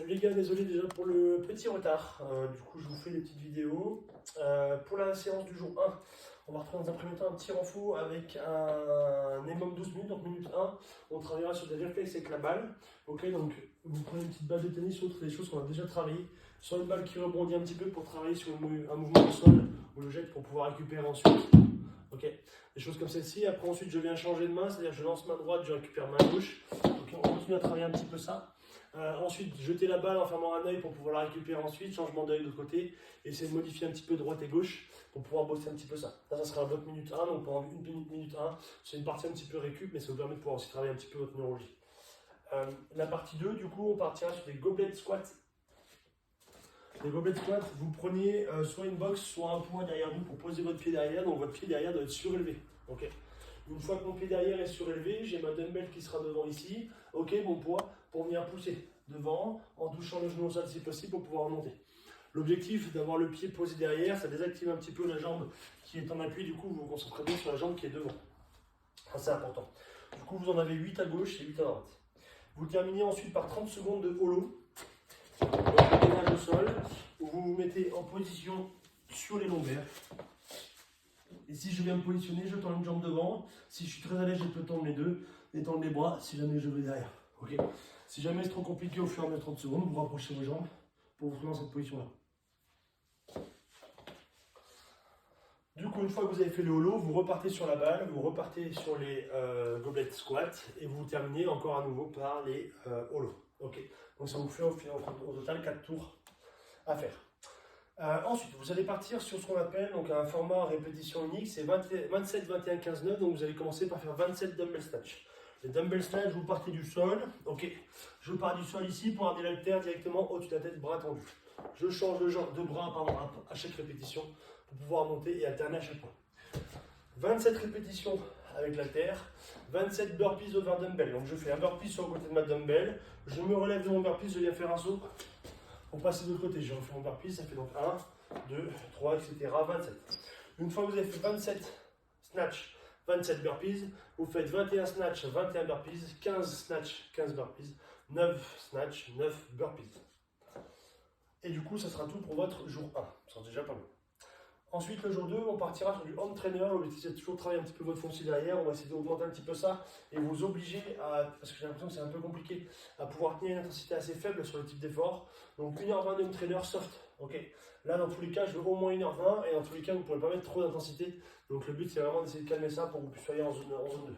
Salut les gars, désolé déjà pour le petit retard. Du coup, je vous fais des petites vidéos. Pour la séance du jour 1, on va retrouver dans un premier temps un petit renfort avec un minimum 12 minutes. Donc, minute 1, on travaillera sur des réflexes avec la balle. Ok, donc vous prenez une petite balle de tennis ou autre, des choses qu'on a déjà travaillé. Sur une balle qui rebondit un petit peu pour travailler sur un mouvement au sol ou le jette pour pouvoir récupérer ensuite. Ok, des choses comme celle-ci. Après, ensuite, je viens changer de main, c'est-à-dire je lance main droite, je récupère main gauche. Ok, on continue à travailler un petit peu ça. Ensuite, jeter la balle en fermant un œil pour pouvoir la récupérer ensuite, changement d'œil de l'autre côté, essayer de modifier un petit peu droite et gauche pour pouvoir bosser un petit peu ça. Ça sera votre minute 1, donc pendant une minute 1, c'est une partie un petit peu récup, mais ça vous permet de pouvoir aussi travailler un petit peu votre neurologie. La partie 2, du coup, on partira sur des goblet squats. Les goblet squats, vous prenez soit une box, soit un point derrière vous pour poser votre pied derrière, donc votre pied derrière doit être surélevé. Okay. Une fois que mon pied derrière est surélevé, j'ai ma dumbbell qui sera devant ici. Ok, mon poids pour venir pousser devant en touchant le genou au sol si possible pour pouvoir remonter. L'objectif d'avoir le pied posé derrière, ça désactive un petit peu la jambe qui est en appui, du coup vous vous concentrez bien sur la jambe qui est devant. Ça c'est important. Du coup vous en avez 8 à gauche et 8 à droite. Vous terminez ensuite par 30 secondes de holo. Donc le gainage au sol, où vous vous mettez en position sur les lombaires. Et si je viens me positionner, je tends une jambe devant. Si je suis très à l'aise, je peux tendre les deux et tendre les bras si jamais je vais derrière. Okay. Si jamais c'est trop compliqué au fur et à mesure de 30 secondes, vous rapprochez vos jambes pour vous trouver dans cette position-là. Du coup, une fois que vous avez fait le holo, vous repartez sur la balle, vous repartez sur les goblet squats et vous terminez encore à nouveau par les holos. Okay. Donc ça vous fait au total 4 tours à faire. Ensuite, vous allez partir sur ce qu'on appelle donc un format répétition unique, c'est 27, 21, 15, 9, donc vous allez commencer par faire 27 dumbbell snatch. Les dumbbell snatch, vous partez du sol, ok, je pars du sol ici pour amener l'haltère directement au-dessus de la tête, bras tendus. Je change de bras à chaque répétition pour pouvoir monter et alterner à chaque fois. 27 répétitions avec l'haltère, 27 burpees over dumbbell, donc je fais un burpee sur le côté de ma dumbbell, je me relève de mon burpee, je viens faire un saut. Pour passer de l'autre côté, je refais mon burpee, ça fait donc 1, 2, 3, etc. 27. Une fois que vous avez fait 27 snatch, 27 burpees, vous faites 21 snatch, 21 burpees, 15 snatch, 15 burpees, 9 snatch, 9 burpees. Et du coup, ça sera tout pour votre jour 1. Ça sera déjà pas mal. Ensuite, le jour 2, on partira sur du home trainer. L'objectif, c'est toujours de travailler un petit peu votre foncier derrière. On va essayer d'augmenter un petit peu ça et vous obliger à, parce que j'ai l'impression que c'est un peu compliqué, à pouvoir tenir une intensité assez faible sur le type d'effort. Donc 1h20 de home trainer soft. Okay. Là, dans tous les cas, je veux au moins 1h20 et dans tous les cas, vous ne pourrez pas mettre trop d'intensité. Donc le but, c'est vraiment d'essayer de calmer ça pour que vous puissiez aller en zone 2.